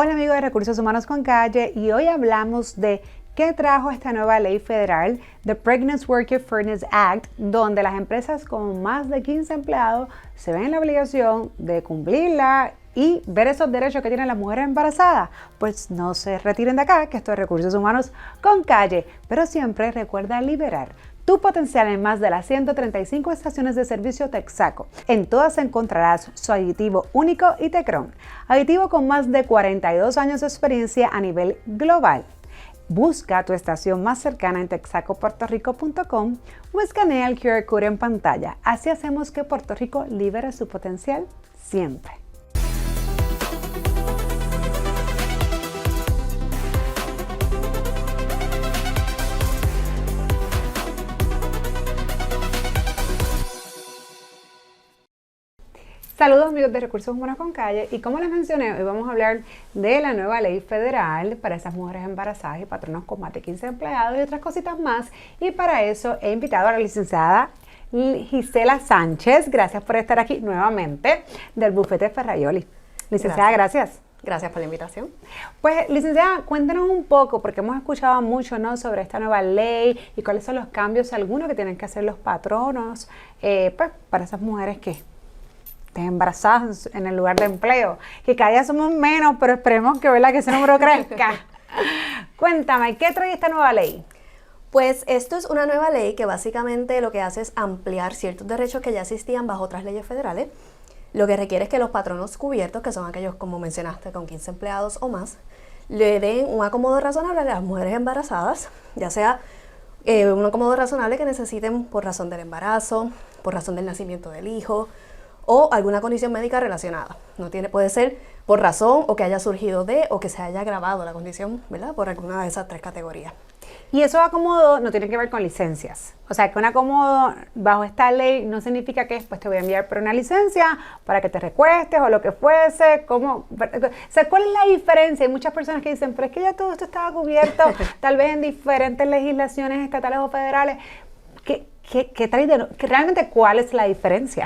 Hola amigos de Recursos Humanos con Calle, y hoy hablamos de qué trajo esta nueva ley federal, The Pregnant Worker Fairness Act, donde las empresas con más de 15 empleados se ven en la obligación de cumplirla y ver esos derechos que tienen las mujeres embarazadas. Pues no se retiren de acá, que esto es Recursos Humanos con Calle, pero siempre recuerda liberar tu potencial en más de las 135 estaciones de servicio Texaco. En todas encontrarás su aditivo único y Tecron, aditivo con más de 42 años de experiencia a nivel global. Busca tu estación más cercana en texacopuertorico.com o escanea el QR Code en pantalla. Así hacemos que Puerto Rico libere su potencial siempre. Saludos amigos de Recursos Humanos con Calle, y como les mencioné, hoy vamos a hablar de la nueva ley federal para esas mujeres embarazadas y patronos con más de 15 empleados y otras cositas más. Y para eso he invitado a la licenciada Gisela Sánchez, gracias por estar aquí nuevamente, del bufete Ferraioli. Licenciada, gracias. Gracias por la invitación. Pues, licenciada, cuéntanos un poco, porque hemos escuchado mucho, ¿no?, sobre esta nueva ley y cuáles son los cambios, algunos que tienen que hacer los patronos, pues, para esas mujeres que estén embarazadas en el lugar de empleo, que cada día somos menos, pero esperemos que, ¿verdad?, que ese número crezca. Cuéntame, ¿qué trae esta nueva ley? Pues esto es una nueva ley que básicamente lo que hace es ampliar ciertos derechos que ya existían bajo otras leyes federales. Lo que requiere es que los patronos cubiertos, que son aquellos, como mencionaste, con 15 empleados o más, le den un acomodo razonable a las mujeres embarazadas, ya sea un acomodo razonable que necesiten por razón del embarazo, por razón del nacimiento del hijo, o alguna condición médica relacionada. Puede ser por razón o que haya surgido de o que se haya agravado la condición, ¿verdad?, por alguna de esas tres categorías. Y esos acomodos no tienen que ver con licencias. O sea, que un acomodo bajo esta ley no significa que después te voy a enviar por una licencia para que te recuestes o lo que fuese. O sea, ¿cuál es la diferencia? Hay muchas personas que dicen, pero es que ya todo esto estaba cubierto, tal vez en diferentes legislaciones estatales o federales. Realmente, ¿cuál es la diferencia?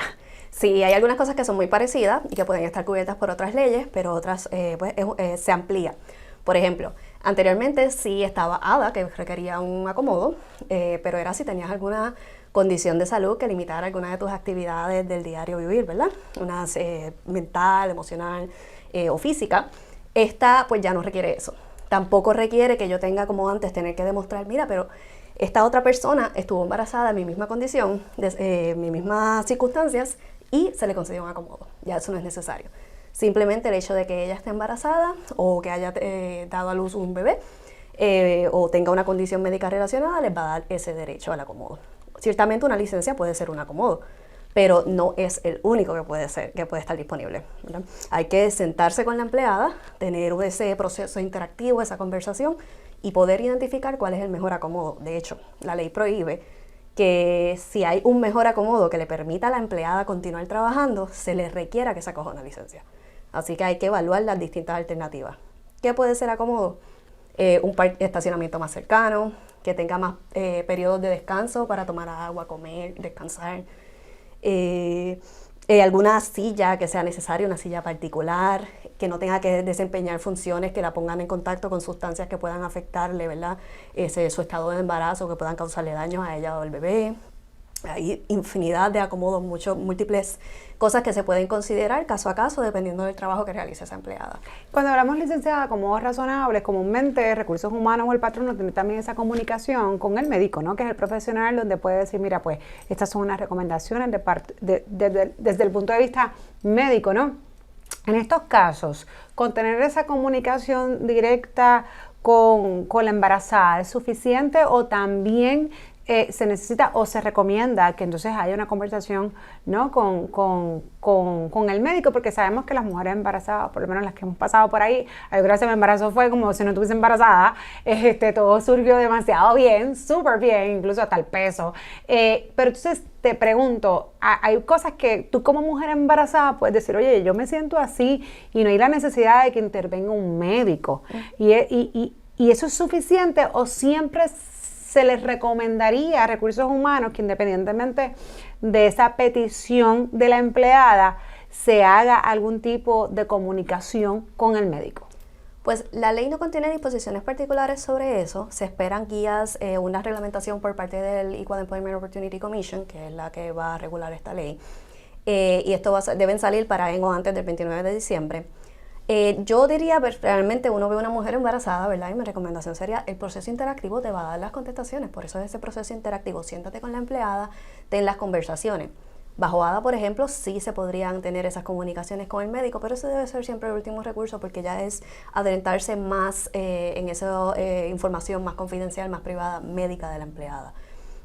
Sí, hay algunas cosas que son muy parecidas y que pueden estar cubiertas por otras leyes, pero otras se amplía. Por ejemplo, anteriormente sí estaba ADA, que requería un acomodo, pero era si tenías alguna condición de salud que limitara alguna de tus actividades del diario vivir, ¿verdad? Una mental, emocional o física. Esta pues ya no requiere eso. Tampoco requiere que yo tenga, como antes, tener que demostrar, mira, pero esta otra persona estuvo embarazada en mi misma condición, mis mismas circunstancias, y se le concedió un acomodo. Ya eso no es necesario. Simplemente el hecho de que ella esté embarazada o que haya dado a luz un bebé o tenga una condición médica relacionada les va a dar ese derecho al acomodo. Ciertamente una licencia puede ser un acomodo, pero no es el único que puede estar disponible, ¿verdad? Hay que sentarse con la empleada, tener ese proceso interactivo, esa conversación y poder identificar cuál es el mejor acomodo. De hecho, la ley prohíbe que si hay un mejor acomodo que le permita a la empleada continuar trabajando, se le requiera que se acoja una licencia. Así que hay que evaluar las distintas alternativas. ¿Qué puede ser acomodo? Un estacionamiento más cercano, que tenga más periodos de descanso para tomar agua, comer, descansar. Alguna silla que sea necesaria, una silla particular, que no tenga que desempeñar funciones que la pongan en contacto con sustancias que puedan afectarle, ¿verdad?, su estado de embarazo, que puedan causarle daños a ella o al bebé. Hay infinidad de acomodos, múltiples cosas que se pueden considerar caso a caso dependiendo del trabajo que realice esa empleada. Cuando hablamos, licenciada, de acomodos razonables, comúnmente Recursos Humanos o el patrono tiene también esa comunicación con el médico, ¿no?, que es el profesional, donde puede decir, mira, pues estas son unas recomendaciones desde el punto de vista médico, ¿no? En estos casos, con tener esa comunicación directa con la embarazada, ¿es suficiente o también se necesita o se recomienda que entonces haya una conversación, ¿no?, con el médico? Porque sabemos que las mujeres embarazadas, por lo menos las que hemos pasado por ahí, gracias, mi embarazo fue como si no estuviese embarazada, todo surgió demasiado bien, súper bien, incluso hasta el peso. Pero entonces te pregunto, hay cosas que tú como mujer embarazada puedes decir, oye, yo me siento así, y no hay la necesidad de que intervenga un médico. ¿Y eso es suficiente o siempre se les recomendaría a Recursos Humanos que, independientemente de esa petición de la empleada, se haga algún tipo de comunicación con el médico? Pues la ley no contiene disposiciones particulares sobre eso. Se esperan guías, una reglamentación por parte del Equal Employment Opportunity Commission, que es la que va a regular esta ley. Y esto deben salir para en o antes del 29 de diciembre. Yo diría, realmente uno ve una mujer embarazada, ¿verdad? Y mi recomendación sería, el proceso interactivo te va a dar las contestaciones. Por eso es ese proceso interactivo. Siéntate con la empleada, ten las conversaciones. Bajo ADA, por ejemplo, sí se podrían tener esas comunicaciones con el médico, pero ese debe ser siempre el último recurso porque ya es adentrarse más en esa información más confidencial, más privada, médica de la empleada.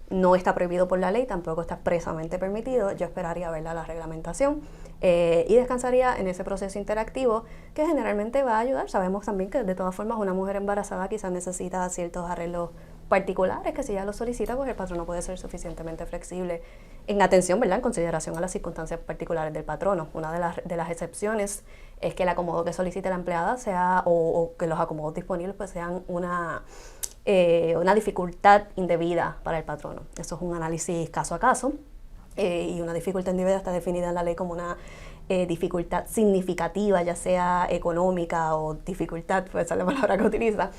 No está prohibido por la ley, tampoco está expresamente permitido. Yo esperaría ver la reglamentación y descansaría en ese proceso interactivo que generalmente va a ayudar. Sabemos también que de todas formas una mujer embarazada quizás necesita ciertos arreglos particulares que si ella lo solicita, pues el patrono puede ser suficientemente flexible en atención, ¿verdad?, en consideración a las circunstancias particulares del patrono. Una de las excepciones es que el acomodo que solicite la empleada sea, o que los acomodos disponibles pues sean una dificultad indebida para el patrono. Eso es un análisis caso a caso y una dificultad indebida está definida en la ley como una dificultad significativa, ya sea económica o dificultad, pues esa es la palabra que utiliza,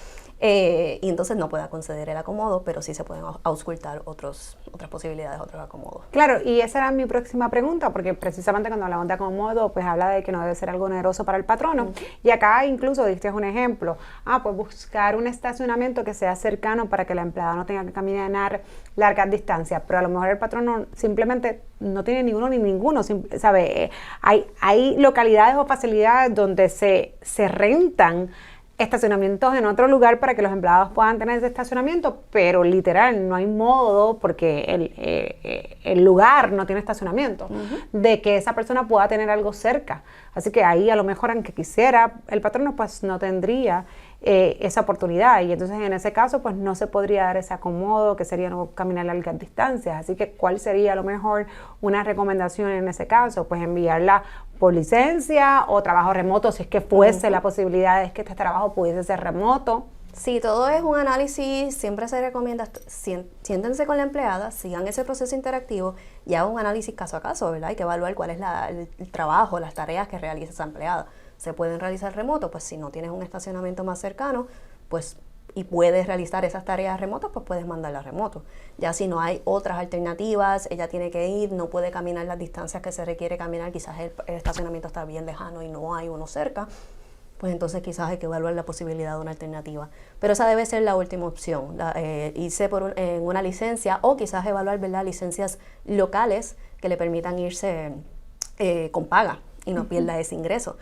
y entonces no pueda conceder el acomodo, pero sí se pueden auscultar otras posibilidades, otros acomodos. Claro, y esa era mi próxima pregunta, porque precisamente cuando hablamos de acomodo, pues habla de que no debe ser algo oneroso para el patrono, y acá incluso diste un ejemplo, pues buscar un estacionamiento que sea cercano para que la empleada no tenga que caminar largas distancias, pero a lo mejor el patrono simplemente no tiene ni uno ni ninguno, ¿sabe? Hay localidades o facilidades donde se rentan estacionamientos en otro lugar para que los empleados puedan tener ese estacionamiento, pero literal no hay modo porque el lugar no tiene estacionamiento de que esa persona pueda tener algo cerca. Así que ahí a lo mejor aunque quisiera, el patrono pues no tendría esa oportunidad y entonces en ese caso pues no se podría dar ese acomodo que sería no caminar largas distancias. Así que ¿cuál sería a lo mejor una recomendación en ese caso? Pues enviarla por licencia o trabajo remoto si es que fuese la posibilidad de que este trabajo pudiese ser remoto. Sí, todo es un análisis, siempre se recomienda, siéntense con la empleada, sigan ese proceso interactivo y hagan un análisis caso a caso, ¿verdad? Hay que evaluar cuál es el trabajo, las tareas que realiza esa empleada. ¿Se pueden realizar remoto? Pues si no tienes un estacionamiento más cercano, pues y puedes realizar esas tareas remotas, pues puedes mandarla remoto. Ya si no hay otras alternativas, ella tiene que ir, no puede caminar las distancias que se requiere caminar, quizás el estacionamiento está bien lejano y no hay uno cerca, pues entonces quizás hay que evaluar la posibilidad de una alternativa. Pero esa debe ser la última opción, irse en una licencia o quizás evaluar, ¿verdad?, licencias locales que le permitan irse con paga y no pierda ese ingreso.